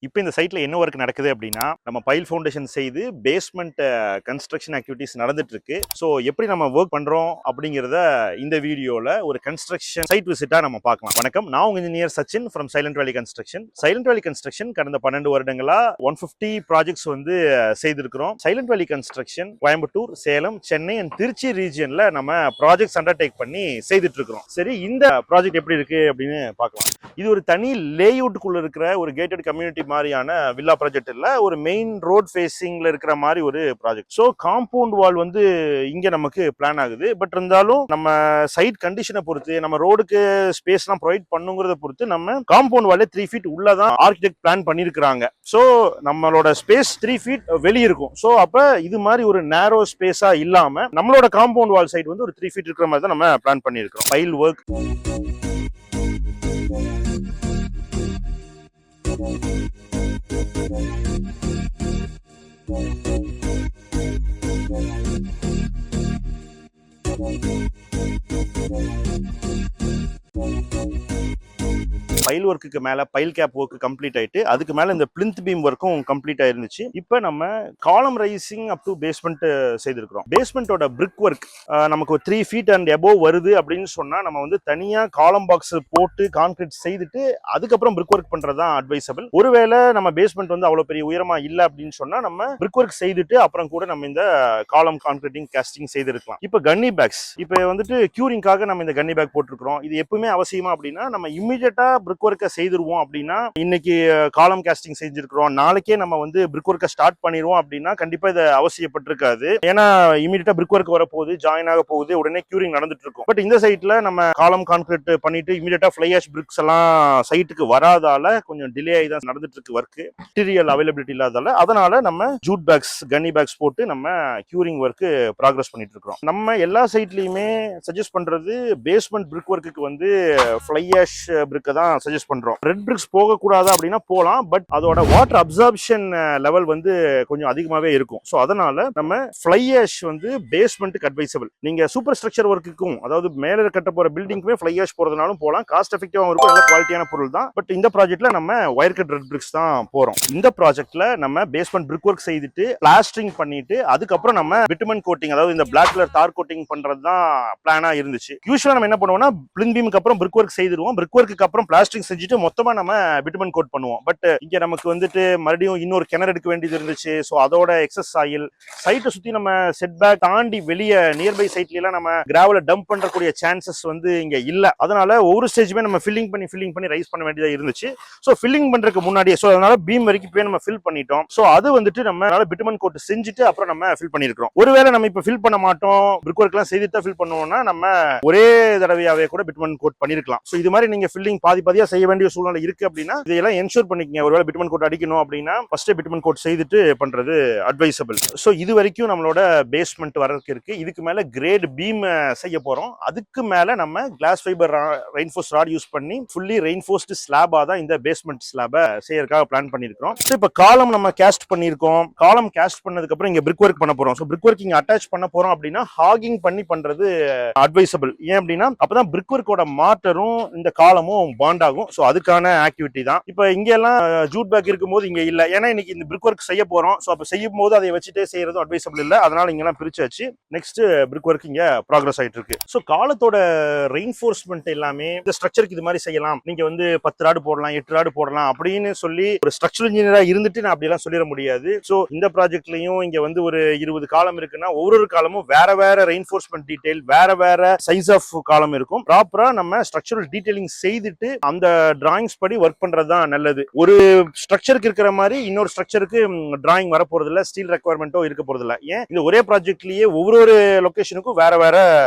இப்போ இந்த சைட்ல என்ன ஒர்க் நடக்குது அப்படின்னா, நம்ம பைல் ஃபவுண்டேஷன் செய்து பேஸ்மெண்ட் கன்ஸ்ட்ரக்ஷன் ஆக்டிவிட்டீஸ் நடந்துட்டு இருக்கு. ஸோ எப்படி நம்ம ஒர்க் பண்றோம் அப்படிங்கிறத இந்த வீடியோல ஒரு கன்ஸ்ட்ரக்ஷன் சைட் விசிட்டா நம்ம பார்க்கலாம். வணக்கம், நான் உங்க engineer Sachin from silent Valley construction. Silent Valley construction கடந்த 12 வருடங்களா 150 ப்ராஜெக்ட்ஸ் வந்து செய்திருக்கிறோம். Silent Valley construction Coimbatore, Salem, Chennai and Trichy ரீஜியன்ல நம்ம ப்ராஜெக்ட்ஸ் அண்டர்டேக் பண்ணி செய்துட்டு இருக்கிறோம். சரி, இந்த ப்ராஜெக்ட் எப்படி இருக்கு அப்படின்னு பார்க்கலாம். இது ஒரு தனி லேஅவுட்டுக்குள்ள இருக்கிற ஒரு கேட்டட் கம்யூனிட்டி மாதிரியான வில்லா ப்ராஜெக்ட் இல்ல, ஒரு மெயின் ரோட் ஃபேசிங்ல இருக்கிற மாதிரி ஒரு ப்ராஜெக்ட். ஸோ காம்பவுண்ட் வால் வந்து இங்க நமக்கு பிளான் ஆகுது. பட் இருந்தாலும் நம்ம சைட் கண்டிஷனை பொறுத்து, நம்ம ரோடுக்கு ஸ்பேஸ்லாம் ப்ரொவைட் பண்ணுங்கிறத பொறுத்து நம்ம காம்பவுண்ட் வாலே 3 ஃபீட் உள்ளதான் ஆர்கிடெக்ட் பிளான் பண்ணிருக்காங்க. ஸோ நம்மளோட ஸ்பேஸ் 3 ஃபீட் வெளியே இருக்கும். ஸோ அப்ப இது மாதிரி ஒரு நேரோ ஸ்பேஸா இல்லாம நம்மளோட காம்பவுண்ட் வால் சைட் வந்து ஒரு 3 ஃபீட் இருக்கிற மாதிரி தான் நம்ம பிளான் பண்ணிருக்கோம். பைல் ஒர்க் பைல் ஒர்க்குக்கு மேல பைல் கேப் ஒர்க் கம்ப்ளீட் ஆயிட்டு அதுக்கு மேல இந்த பிளிந்த் பீம் ஒர்க்கும் கம்ப்ளீட் ஆயிருந்துச்சு. இப்போ நம்ம காலம் ரைசிங் அப் டு பேஸ்மெண்ட் செய்திருக்கிறோம். பேஸ்மெண்டோட பிரிக் ஒர்க் நமக்கு 3 ஃபீட் அண்ட் எபோவ் வருது அப்படின்னு சொன்னா நம்ம வந்து தனியா காலம் பாக்ஸ் போட்டு கான்கிரீட் செய்துட்டு அதுக்கப்புறம் பிரிக் ஒர்க் பண்றதுதான் அட்வைசபிள். ஒருவேளை நம்ம பேஸ்மெண்ட் வந்து அவ்வளவு பெரிய உயரமா இல்ல அப்படின்னு சொன்னா நம்ம பிரிக் ஒர்க் செய்துட்டு அப்புறம் கூட நம்ம இந்த காலம் கான்கிரீட்டிங் காஸ்டிங் செய்திருக்கலாம். இப்போ கன்னி பேக்ஸ், இப்போ வந்துட்டு கியூரிங்காக நம்ம இந்த கன்னி பேக் போட்டிருக்கிறோம். இது எப்பவுமே அவசியமா அப்படின்னா நம்ம இமிடியேட்டா பிரிக் ஒர்க்கை செய்திருவோம் அப்படின்னா, இன்னைக்கு காலம் காஸ்டிங் செஞ்சிருக்கிறோம், நாளைக்கே நம்ம வந்து பிரிக் ஒர்க்கை ஸ்டார்ட் பண்ணிடுவோம் அப்படின்னா கண்டிப்பா இது அவசியப்பட்டிருக்காது. ஏன்னா இமிடியேட்டா பிரிக் ஒர்க் வரப்போகுது, ஜாயின் ஆக போகுது, உடனே கியூரிங் நடந்துட்டு இருக்கும். பட் இந்த சைட்ல நம்ம காலம் கான்கிரீட் பண்ணிட்டு இமிடியேட்டா ஃப்ளை ஆஷ் பிரிக்ஸ் எல்லாம் சைட்டுக்கு வராதால கொஞ்சம் டிலே ஆகி தான் நடந்துட்டு இருக்கு ஒர்க். மெட்டீரியல் அவைலபிலிட்டி இல்லாதால அதனால நம்ம ஜூட் பேக்ஸ், கன்னி பேக்ஸ் போட்டு நம்ம கியூரிங் ஒர்க் ப்ராக்ரஸ் பண்ணிட்டு இருக்கிறோம். நம்ம எல்லா சைட்லயுமே சஜஸ்ட் பண்றது பேஸ்மெண்ட் பிரிக் ஒர்க்குக்கு வந்து ஃப்ளை ஆஷ் பிரிக் தான் சஜஸ்ட் பண்றோம். ரெட் பிரிக்ஸ் போக கூடாது அப்படின்னா போலாம், பட் அதோட வாட்டர் அப்சார்ப்ஷன் லெவல் வந்து கொஞ்சம் அதிகமாவே இருக்கும். சோ அதனால நம்ம ஃப்ளை ஆஷ் வந்து பேஸ்மெண்ட்டுக்கு அட்வைசபிள். நீங்க சூப்பர் ஸ்ட்ரக்சர் ஒர்க்குக்கும், அதாவது மேல கட்ட போற பில்டிங்க்குமே ஃப்ளை ஆஷ் போறதுனாலும் போலாம், காஸ்ட் எஃபெக்டிவா இருக்கும், நல்ல குவாலிட்டியான பொருள் தான். பட் இந்த ப்ராஜெக்ட்ல நம்ம வயர் கட் ரெட் பிரிக்ஸ் தான் போறோம். இந்த ப்ராஜெக்ட்ல நம்ம பேஸ்மெண்ட் பிரிக் ஒர்க் செய்துட்டு பிளாஸ்டரிங் பண்ணிட்டு அதுக்கப்புறம் நம்ம பிட்டுமன் கோட்டிங், அதாவது இந்த பிளாக் கலர் தார் கோட்டிங் பண்றது தான் பிளானா இருந்துச்சு. யூசுவலா நம்ம என்ன பண்ணுவோம்னா பிளிந்த் பீமுக்கு அப்புறம் பிரிக் ஒர்க் செய்திருவோம், பிரிக் ஒர்க்கு அப்புறம் பிளாஸ்டிக் செஞ்சுட்டு மொத்தமா நம்ம பிட்டுமன் கோட் பண்ணுவோம். பட் இங்க நமக்கு வந்துட்டு மறுபடியும் இன்னொரு கிணறு எடுக்க வேண்டியது இருந்துச்சு. ஸோ அதோட எக்ஸஸ் ஆயில் சைட்டை சுத்தி நம்ம செட் பேக் தாண்டி வெளியே நியர்பை சைட்ல எல்லாம் நம்ம கிராவல டம்ப் பண்றக்கூடிய சான்சஸ் வந்து இங்க இல்ல. அதனால ஒவ்வொரு ஸ்டேஜுமே நம்ம ஃபில்லிங் பண்ணி ரைஸ் பண்ண வேண்டியதா இருந்துச்சு. ஸோ ஃபில்லிங் பண்றதுக்கு முன்னாடியே, ஸோ அதனால பீம் வரைக்கும் போய் நம்ம ஃபில் பண்ணிட்டோம். ஸோ அது வந்துட்டு நம்ம பிட்டுமன் கோட் செஞ்சுட்டு அப்புறம் நம்ம ஃபில் பண்ணிருக்கோம். ஒருவேளை நம்ம இப்ப ஃபில் பண்ண மாட்டோம், பிரிக் ஒர்க் எல்லாம் செய்துட்டு ஃபில் பண்ணுவோம்னா நம்ம ஒரே தடவையாவே கூட பிட்டுமன் கோட் பண்ணிருக்கலாம். ஸோ இது மாதிரி நீங்க ஃபில்லிங் பாதியா செய்ய வேண்டிய சூழ்நிலை இருக்கு அப்படின்னா இதெல்லாம் என்ஷூர் பண்ணிக்கங்க. ஒருவேளை பிட்டுமன் கோட் அடிக்கணும் அப்படின்னா ஃபர்ஸ்ட் பிட்டுமன் கோட் செய்துட்டு பண்றது அட்வைசபிள். சோ இது வரைக்கும் நம்மளோட பேஸ்மெண்ட் வரக்கு இருக்கு. இதுக்கு மேல கிரேட் பீம் செய்ய போறோம். அதுக்கு மேல நம்ம glass fibre reinforce rod use பண்ணி ஃபுல்லி ரெயின்ஃபோர்ஸ்டு ஸ்லாபா தான் இந்த பேஸ்மெண்ட் ஸ்லாபை செய்யறதுக்காக பிளான் பண்ணிருக்கோம். சோ இப்போ காலம் நம்ம கேஸ்ட் பண்ணிருக்கோம். காலம் கேஸ்ட் பண்ணதுக்கு அப்புறம் இங்க பிரிக் ஒர்க் பண்ண போறோம். சோ பிரிக் ஒர்க் இங்க அட்டாச் பண்ண போறோம் அப்படின்னா ஹாகிங் பண்ணி பண்றது அட்வைசபிள். ஏன் அப்படின்னா அப்பதான் பிரிக் ஒர்க்கோட மாட்டரும் இந்த காலமும் பாண்ட் ஆகும். சோ அதுக்கான ஆக்டிவிட்டி தான். இப்போ இங்க எல்லாம் ஜூட் பேக் இருக்கும்போது இங்க இல்ல, ஏன்னா இன்னைக்கு இந்த பிரிக் ஒர்க் செய்ய போறோம். சோ அப்ப செய்யும் போது அதை வச்சுட்டே செய்யறதும் அட்வைசபிள் இல்ல. அதனால இங்க எல்லாம் பிரிச்சாச்சு. நெக்ஸ்ட் பிரிக் ஒர்க் இங்க ப்ராக்ரஸ் ஆயிட்டு இருக்கு. சோ காலத்தோட ரெயின்ஃபோர்ஸ்மெண்ட் எல்லாமே இந்த ஸ்ட்ரக்சருக்கு இது மாதிரி செய்யலாம், நீங்க வந்து 10 ராடு போடலாம், 8 ராடு போடலாம் அப்படின்னு சொல்லி ஒரு ஸ்ட்ரக்சரல் இன்ஜினியரா இருந்துட்டு நான் அப்படி எல்லாம் சொல்லிட முடியாது. சோ இந்த ப்ராஜெக்ட்லயும் இங்க வந்து ஒரு 20 காலம் இருக்குன்னா ஒவ்வொரு காலமும் வேற வேற ரெயின்ஃபோர்ஸ்மெண்ட் டீடைல், வேற சைஸ் ஆஃப் காலம் இருக்கும். ப்ராப்பரா நம்ம ஸ்ட்ரக்சரல் டீடைலிங் செய்துட்டு அந்த டிராயிங்ஸ் படி ஒர்க் பண்றதுதான் நல்லது. ஒரு ஸ்ட்ரக்சருக்கு இருக்கிற மாதிரி இன்னொரு ஸ்ட்ரக்சருக்கு டிராயிங் வர போறது இல்ல, ஸ்டீல் ரெக்வயர்மெண்ட்டோ இருக்க போறது இல்ல. ஏன் இந்த ஒரே ப்ராஜெக்ட்லயே ஒவ்வொரு லொகேஷனுக்கும் வேற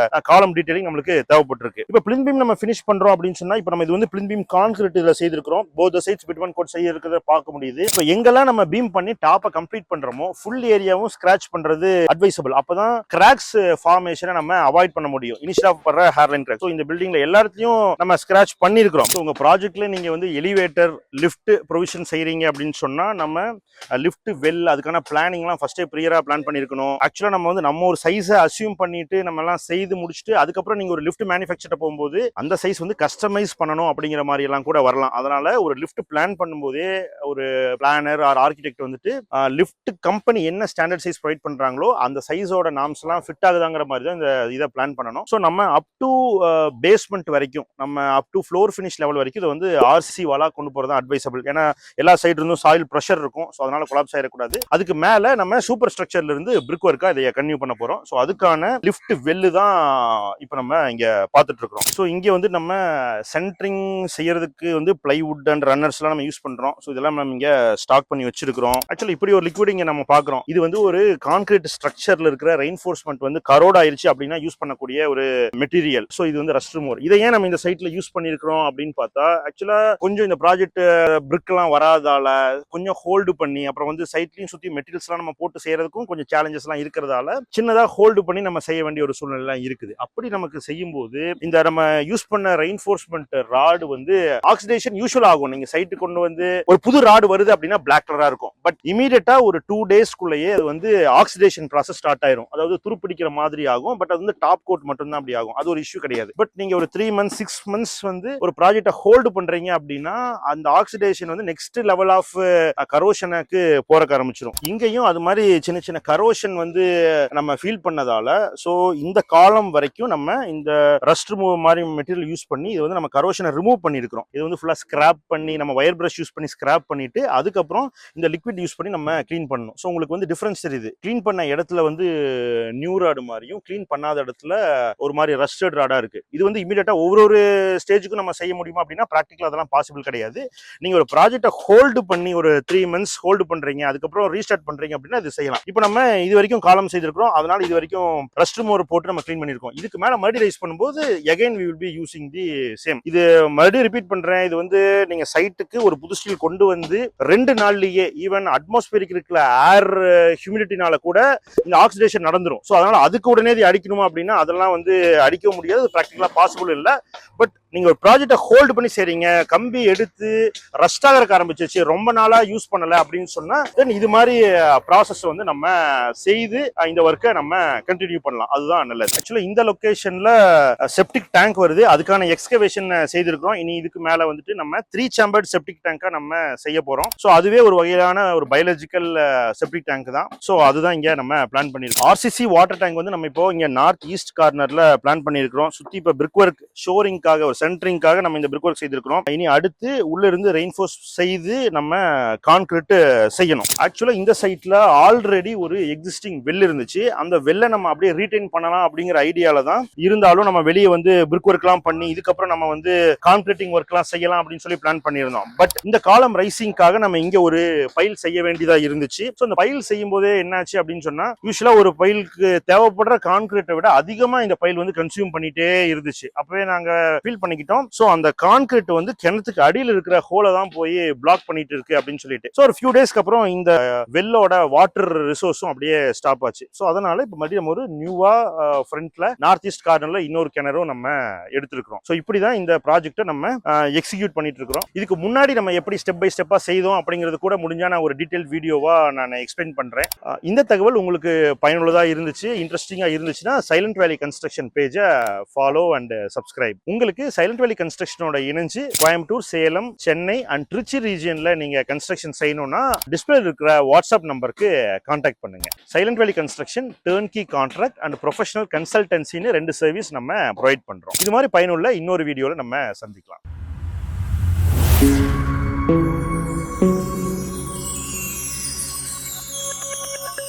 காலம் டீடைலிங் நம்மளுக்கு தேவைப்பட்டிருக்கு. இப்போ பிளிந்த் பீம் நம்ம ஃபினிஷ் பண்றோம் அப்படின்னு சொன்னா இப்போ நம்ம இது வந்து பிளிந்த் பீம் கான்கிரீட் இதுல செய்திருக்கிறோம். போத் சைட்ஸ் பிட்டுமன் கோட் செய்ய இருக்கிறத பார்க்க முடியுது. இப்போ எங்கெல்லாம் நம்ம பீம் பண்ணி டாப்பை கம்ப்ளீட் பண்றோமோ ஃபுல் ஏரியாவும் ஸ்கிராச் பண்றது அட்வைசபிள். அப்பதான் கிராக்ஸ் ஃபார்மேஷனை நம்ம அவாய்ட் பண்ண முடியும், இனிஷியலா பண்ற ஹேர்லைன் கிராக். இந்த பில்டிங்ல எல்லாத்தையும் நம்ம ஸ்கிராச் பண்ணிருக்கிறோம். உங்க ப்ராஜெக்ட்ல நீங்க வந்து எலிவேட்டர் லிஃப்ட் ப்ரொவிஷன் செய்றீங்க அப்படின்னு சொன்னா நம்ம லிஃப்ட் வெல் அதுக்கான பிளானிங்லாம் ஃபர்ஸ்டே ப்ரியரா பிளான் பண்ணியிருக்கணும். ஆக்சுவலா நம்ம ஒரு சைஸை அசியூம் பண்ணிட்டு நம்ம எல்லாம் செய்து முடிச்சுட்டு அதுக்கப்புறம் நீங்க ஒரு லிஃப்ட் மேனுஃபேக்சர் போகும்போது அந்த சைஸ் வந்து கஸ்டமைஸ் பண்ணணும் அப்படிங்கிற மாதிரி எல்லாம் கூட வரலாம். அதனால ஒரு லிஃப்ட் பிளான் பண்ணும்போதே ஒரு பிளானர் ஆர் ஆர்கிடெக்ட் வந்துட்டு லிஃப்ட் கம்பெனி என்ன ஸ்டாண்டர்ட் சைஸ் ப்ரொவைட் பண்றாங்களோ அந்த சைஸோட நாம்ஸ் எல்லாம் ஃபிட் ஆகுதாங்கிற மாதிரி தான் இந்த இதை பிளான் பண்ணணும். ஸோ நம்ம அப் டு பேஸ்மெண்ட் வரைக்கும் நம்ம up to floor finish level வரைக்கும் இது வந்து ஆர்சி வாலா கொண்டு போறது அட்வைசபிள். ஏன்னா எல்லா சைடு இருந்தும் சாயில் ப்ரெஷர் இருக்கும். ஸோ அதனால கொலாப்ஸ் ஆயிடக்கூடாது. அதுக்கு மேல நம்ம சூப்பர் ஸ்ட்ரக்சர்ல இருந்து பிரிக் ஒர்க்கா இதை கன்டினியூ பண்ண போறோம். ஸோ அதுக்கான லிஃப்ட் வெல்லு தான் இப்போ நம்ம இங்க பார்த்துட்டு இருக்கிறோம். ஸோ இங்க வந்து நம்ம சென்ட்ரிங் செய்யறதுக்கு வந்து பிளைவுட் அண்ட் ரன்னர்ஸ் எல்லாம் நம்ம யூஸ் பண்றோம். ஸோ இதெல்லாம் நம்ம இங்க ஸ்டாக் பண்ணி வச்சிருக்கிறோம். ஆக்சுவலி இப்படி ஒரு லிக்விட் இங்க நம்ம பார்க்குறோம். இது வந்து ஒரு கான்கிரீட் ஸ்ட்ரக்சர்ல இருக்கிற ரெயின்ஃபோர்ஸ்மெண்ட் வந்து கரோட் ஆயிருச்சு அப்படின்னா யூஸ் பண்ணக்கூடிய ஒரு மெட்டீரியல். ஸோ இது வந்து ரஸ்ட் ரிமூவர். இதை ஏன் நம்ம இந்த சைட்ல யூஸ் பண்ணிருக்கிறோம் அப்படின்னு பார்த்தா ஆக்சுவலா கொஞ்சம் இந்த ப்ராஜெக்ட் பிரிக் எல்லாம் வராதால கொஞ்சம் ஹோல்டு பண்ணி அப்புறம் வந்து சைட்லயும் சுத்தி மெட்டீரியல்ஸ் எல்லாம் நம்ம போட்டு செய்யறதுக்கும் கொஞ்சம் சேலஞ்சஸ் எல்லாம் இருக்கிறதால சின்னதா ஹோல்டு பண்ணி நம்ம செய்ய வேண்டிய ஒரு சூழ்நிலை எல்லாம் இருக்குது. அப்படி நமக்கு செய்யும் போது இந்த நம்ம யூஸ் பண்ண ரெயின்ஃபோர்ஸ்மெண்ட் ராடு வந்து ஆக்சிடேஷன் யூஷுவல் ஆகும். நீங்க சைட்டு கொண்டு வந்து ஒரு புது ராடு வருது அப்படின்னா பிளாக் கலரா இருக்கும். பட் இமீடியட்டா ஒரு 2 டேஸ்க்குள்ளேயே அது வந்து ஆக்சிடேஷன் ப்ராசஸ் ஸ்டார்ட் ஆயிரும். அதாவது துருப்பிடிக்கிற மாதிரி ஆகும். பட் அது வந்து டாப் கோட் மட்டும் தான் அப்படி ஆகும். அது ஒரு இஷ்யூ கிடையாது. பட் நீங்க ஒரு 3 months 6 months வந்து ஒரு ப்ராஜெக்ட்டை ஹோல்டு பண்றீங்க அப்படின்னா அந்த ஆக்சிடேஷன் வந்து நெக்ஸ்ட் லெவல் ஆஃப் கரோஷனுக்கு போறக்க ஆரம்பிச்சிடும். இங்கேயும் அது மாதிரி சின்ன சின்ன கரோஷன் வந்து நம்ம ஃபீல் பண்ணதால ஸோ இந்த காலம் வரைக்கும் நம்ம இந்த ரஸ்ட் ரிமூவ் மாதிரி மெட்டீரியல் யூஸ் பண்ணி இது வந்து நம்ம கரோஷனை ரிமூவ் பண்ணியிருக்கிறோம். இது வந்து ஃபுல்லா ஸ்கிராப் பண்ணி நம்ம வயர் பிரஷ் யூஸ் பண்ணி ஸ்கிராப் பண்ணிட்டு அதுக்கப்புறம் இந்த லிக்விட் யூஸ் பண்ணி நம்ம க்ளீன் பண்ணணும். ஸோ உங்களுக்கு வந்து டிஃபரன்ஸ் தெரியுது. க்ளீன் பண்ண இடத்துல வந்து நியூ ராடு மாதிரியும் க்ளீன் பண்ணாத இடத்துல ஒரு மாதிரி ரஸ்டட் ராடா இருக்கு. இது வந்து இமீடியட்டா ஒவ்வொரு ஸ்டேஜுக்கும் நம்ம செய்ய முடியுமா அப்படின்னா பிராக்டிகலா அதெல்லாம் பாசிபிள் கிடையாது. நீங்க ஒரு ப்ராஜெக்ட்டை ஹோல்டு பண்ணி ஒரு 3 months ஹோல்டு பண்றீங்க அதுக்கப்புறம் ரீஸ்டார்ட் பண்றீங்க அப்படின்னா இது செய்யலாம். இப்போ நம்ம இது வரைக்கும் காலம் செய்திருக்கிறோம். அதனால இது வரைக்கும் ரஸ்ட் ரிமூவர் போட்டு நம்ம க்ளீன் பண்ணிருக்கோம். இதுக்கு மேல மறுபடியும் ரைஸ் பண்ணும்போது again we will be using the same. இது மறுபடியும் ரிப்பீட் பண்றேன். இது வந்து நீங்க சைட்டுக்கு ஒரு புது ஸ்டீல் கொண்டு வந்து 2 நாள்லயே ஈவன் அட்மாஸ்பியரிக் இருக்கிற ஏர் ஹியூமிடிட்டினால கூட இந்த ஆக்சிடேஷன் நடந்துரும். ஸோ அதனால அதுக்கு உடனே இது அடிக்கணுமா அப்படின்னா அதெல்லாம் வந்து அடிக்க முடியாது. ப்ராக்டிகலா பாசிபிள் இல்லை. பட் நீங்க ஒரு ப்ராஜெக்டை ஹோல்டு பண்ணி செய்றீங்க கம்பி எடுத்து ரஸ்ட் ஆகிறதுக்கு ஆரம்பிச்சிச்சு ரொம்ப நாளா யூஸ் பண்ணல அப்படின்னு சொன்னா தென் இது மாதிரி ப்ராசஸ் வந்து நம்ம செய்து இந்த ஒர்க்கை நம்ம கண்டினியூ பண்ணலாம். அதுதான் நல்லது. ஆக்சுவலி இந்த லொகேஷன்ல செப்டிக் டேங்க் வருது. அதுக்கான எக்ஸ்கவேஷன் செய்திருக்கிறோம். இனி இதுக்கு மேல வந்துட்டு நம்ம 3 சேம்பர்ட் செப்டிக் டேங்கா நம்ம செய்ய போறோம். ஸோ அதுவே ஒரு வகையான ஒரு பயாலஜிக்கல் செப்டிக் டேங்க் தான். ஸோ அதுதான் இங்க நம்ம பிளான் பண்ணிருக்கோம். ஆர்சிசி வாட்டர் டேங்க் வந்து நம்ம இப்போ இங்க நார்த் ஈஸ்ட் கார்னர்ல பிளான் பண்ணிருக்கிறோம். சுத்தி இப்போ பிரிக் ஒர்க் ஷோரிங்காக ஒரு சென்டரிங்காக நம்ம இந்த பிரிக் ஒர்க் செய்திருக்கிறோம். இனி அடுத்து உள்ள இருந்து ரெயின்ஃபோர்ஸ் செய்து நம்ம கான்கிரீட் செய்யணும். ஆக்சுவலா இந்த சைட்ல ஆல்ரெடி ஒரு எக்ஸிஸ்டிங் வெல் இருந்துச்சு. அந்த வெல்லை நம்ம அப்படியே ரீடைன் பண்ணலாம் அப்படிங்கிற ஐடியால தான் இருந்தாலும் நம்ம வெளியே வந்து பிரிக் ஒர்க் எல்லாம் பண்ணி இதுக்கப்புறம் நம்ம வந்து கான்கிரீட்டிங் ஒர்க் எல்லாம் செய்யலாம் அப்படின்னு சொல்லி பிளான் பண்ணியிருந்தோம். பட் இந்த காலம் ரைசிங்காக நம்ம இங்க ஒரு பைல் செய்ய வேண்டியதா இருந்துச்சு. ஸோ இந்த பைல் செய்யும் போதே என்னாச்சு அப்படின்னு சொன்னா யூஸ்வலா ஒரு பைலுக்கு தேவைப்படுற கான்கிரீட்டை விட அதிகமா இந்த பைல் வந்து கன்சியூம் பண்ணிட்டே இருந்துச்சு. அப்பவே நாங்க ஃபீல் பண்ணிக்கிட்டோம். ஸோ அந்த கான்கிரீட் வந்து கிணத்துக்கு அடியில் இருக்கிற ஹோலை தான் போய் பிளாக் பண்ணிட்டு இருக்கு அப்படின்னு சொல்லிட்டு ஸோ ஒரு ஃபியூ டேஸ்க்கு அப்புறம் இந்த வெல்லோட வாட்டர் ரிசோர்ஸும் அப்படியே ஸ்டாப் ஆச்சு. ஸோ அதனால இப்போ மறுபடியும் ஒரு நியூவா ஃப்ரண்ட்ல நார்த் ஈஸ்ட் கார்னர்ல இன்னொரு கிணறும் நம்ம எடுத்துருக்கிறோம். ஸோ இப்படிதான் இந்த ப்ராஜெக்டை நம்ம எக்ஸிக்யூட் பண்ணிட்டு இருக்கிறோம். இதுக்கு முன்னாடி நம்ம எப்படி ஸ்டெப் பை ஸ்டெப்பா செய்தோம் அப்படிங்கிறது கூட முடிஞ்சா நான் ஒரு டீடைல் வீடியோவா நான் எக்ஸ்பிளைன் பண்றேன். இந்த தகவல் உங்களுக்கு பயனுள்ளதா இருந்துச்சு இன்ட்ரெஸ்டிங்கா இருந்துச்சுன்னா சைலண்ட் வேலி கன்ஸ்ட்ரக்ஷன் பேஜை ஃபாலோ அண்ட் சப்ஸ்கிரைப். உங்களுக்கு சைலண்ட் வேலி கன்ஸ்ட்ரக்ஷனோட இணைஞ்சு கோயம்புத்தூர் சேலம் சென்னை அண்ட் திருச்சி ரீஜியன்ல நீங்க கன்ஸ்ட்ரக்ஷன் செய்யணும்னா டிஸ்பிளே இருக்கிற வாட்ஸ்அப் நம்பருக்கு கான்டாக்ட் பண்ணுங்க. Silent Valley construction turnkey contract and professional கன்சல்டன்சின்னு 2 சர்வீஸ் நம்ம ப்ரொவைட் பண்றோம். இது மாதிரி பயனுள்ள இன்னொரு வீடியோல நம்ம சந்திக்கலாம்.